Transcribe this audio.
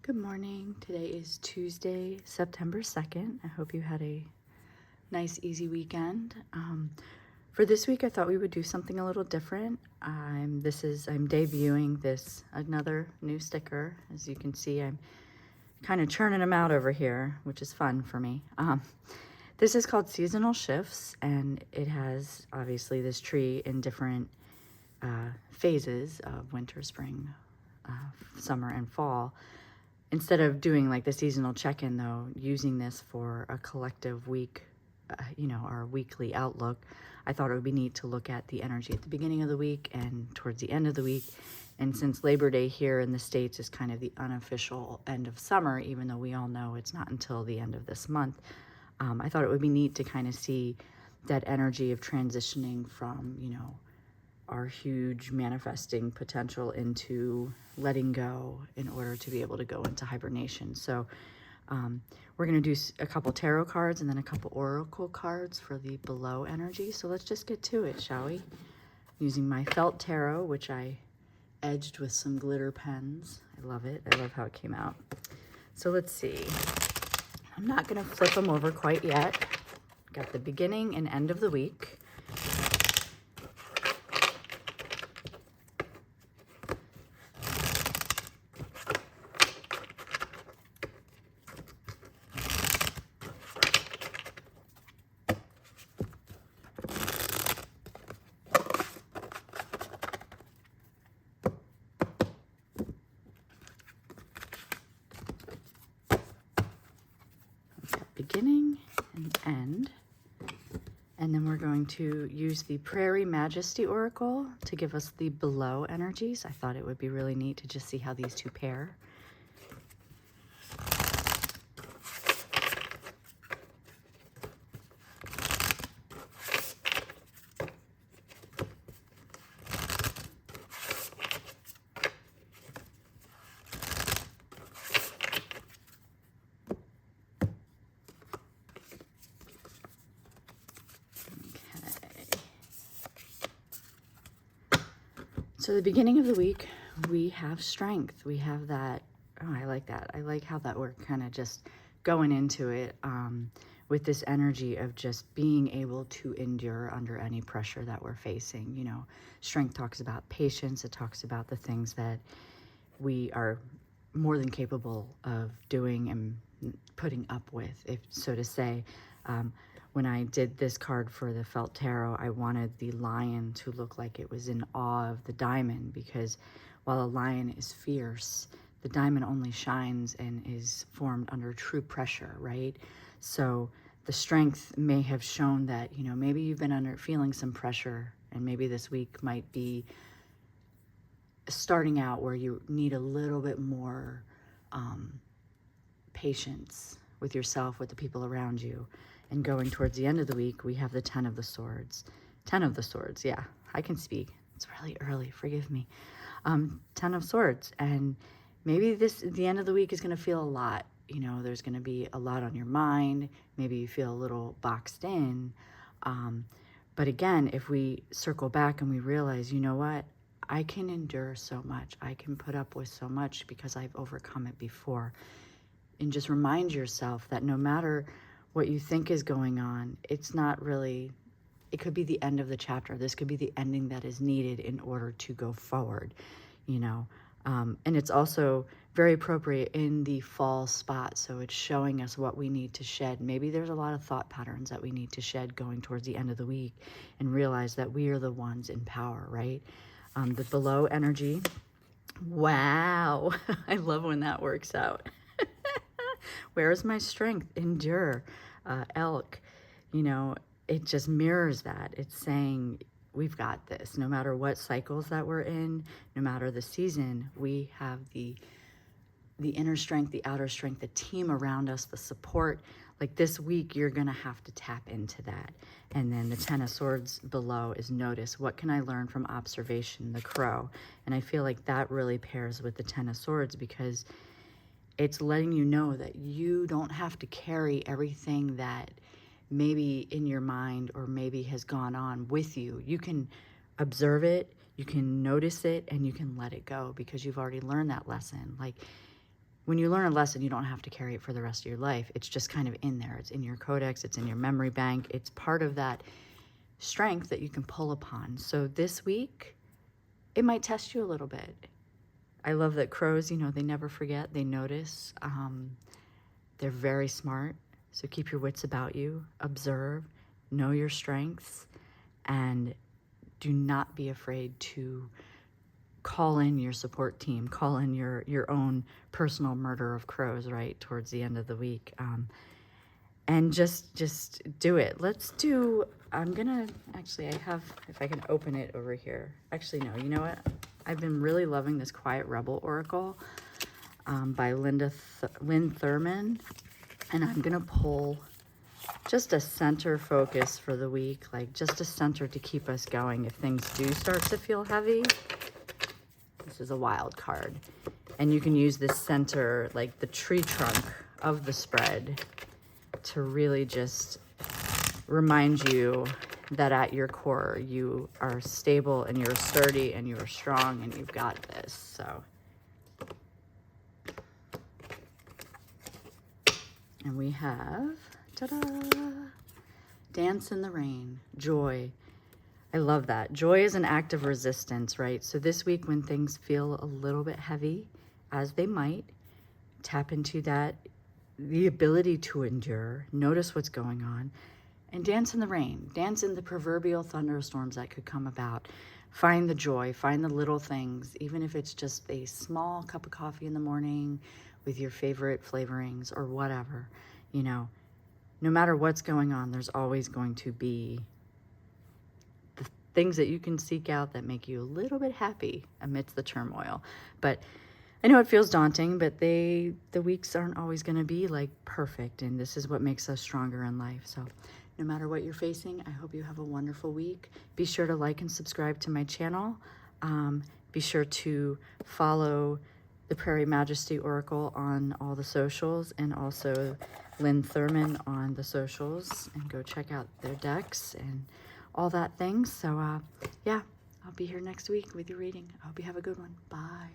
Good morning. Today is Tuesday, September 2nd. I hope you had a nice, easy weekend. For this week, I thought we would do something a little different. I'm debuting another new sticker. As you can see, I'm kind of churning them out over here, which is fun for me. This is called Seasonal Shifts, and it has obviously this tree in different phases of winter, spring, summer, and fall. Instead of doing like the seasonal check-in though, using this for a collective week, our weekly outlook, I thought it would be neat to look at the energy at the beginning of the week and towards the end of the week. And since Labor Day here in the States is kind of the unofficial end of summer, even though we all know it's not until the end of this month, I thought it would be neat to kind of see that energy of transitioning from, our huge manifesting potential into letting go in order to be able to go into hibernation. So we're going to do a couple tarot cards and then a couple oracle cards for the below energy. So let's just get to it, shall we? Using my felt tarot, which I edged with some glitter pens. I love it. I love how it came out. So let's see. I'm not going to flip them over quite yet. Got the beginning and end of the week. Beginning and end. And then we're going to use the Prairie Majesty Oracle to give us the below energies. I thought it would be really neat to just see how these two pair. So the beginning of the week, we have strength. We have that, I like that. I like how that we're kind of just going into it with this energy of just being able to endure under any pressure that we're facing. Strength talks about patience. It talks about the things that we are more than capable of doing and putting up with, if so to say. When I did this card for the Felt Tarot, I wanted the lion to look like it was in awe of the diamond, because while a lion is fierce, the diamond only shines and is formed under true pressure, right? So the strength may have shown that, maybe you've been feeling some pressure, and maybe this week might be starting out where you need a little bit more patience with yourself, with the people around you. And going towards the end of the week, we have the 10 of the Swords. 10 of the Swords, yeah, I can speak. It's really early, forgive me. 10 of Swords, and maybe the end of the week is going to feel a lot. There's going to be a lot on your mind. Maybe you feel a little boxed in. But again, if we circle back and we realize, you know what? I can endure so much. I can put up with so much because I've overcome it before. And just remind yourself that no matter what you think is going on, it's not really, it could be the end of the chapter. This could be the ending that is needed in order to go forward, and it's also very appropriate in the fall spot. So it's showing us what we need to shed. Maybe there's a lot of thought patterns that we need to shed going towards the end of the week, and realize that we are the ones in power, right? The below energy. Wow. I love when that works out. Where is my strength? Endure. Elk, it just mirrors that. It's saying we've got this. No matter what cycles that we're in, no matter the season, we have the inner strength, the outer strength, the team around us, the support. Like this week, you're going to have to tap into that. And then the 10 of Swords below is notice. What can I learn from observation? The Crow. And I feel like that really pairs with the 10 of Swords, because it's letting you know that you don't have to carry everything that maybe in your mind or maybe has gone on with you. You can observe it, you can notice it, and you can let it go, because you've already learned that lesson. Like, when you learn a lesson, you don't have to carry it for the rest of your life. It's just kind of in there. It's in your codex. It's in your memory bank. It's part of that strength that you can pull upon. So this week, it might test you a little bit. I love that crows, you know, they never forget. They notice. They're very smart. So keep your wits about you. Observe. Know your strengths. And do not be afraid to call in your support team, call in your own personal murder of crows, right, towards the end of the week. And just do it. Let's do, I'm gonna, actually I have, if I can open it over here. Actually, no, you know what? I've been really loving this Quiet Rebel Oracle by Lynn Thurman. And I'm gonna pull just a center focus for the week, like just a center to keep us going if things do start to feel heavy. This is a wild card. And you can use this center, like the tree trunk of the spread, to really just remind you that at your core, you are stable and you're sturdy and you're strong and you've got this. So, and we have, ta-da, Dance in the Rain, joy. I love that. Joy is an act of resistance, right? So this week when things feel a little bit heavy, as they might, tap into that, the ability to endure, notice what's going on, and dance in the rain. Dance in the proverbial thunderstorms that could come about. Find the joy, find the little things, even if it's just a small cup of coffee in the morning with your favorite flavorings or whatever. You know, no matter what's going on, there's always going to be things that you can seek out that make you a little bit happy amidst the turmoil. But I know it feels daunting, but the weeks aren't always going to be like perfect, and this is what makes us stronger in life. So no matter what you're facing, I hope you have a wonderful week. Be sure to like and subscribe to my channel. Be sure to follow the Prairie Majesty Oracle on all the socials, and also Lynn Thurman on the socials, and go check out their decks and all that things. So yeah, I'll be here next week with your reading. I hope you have a good one. Bye.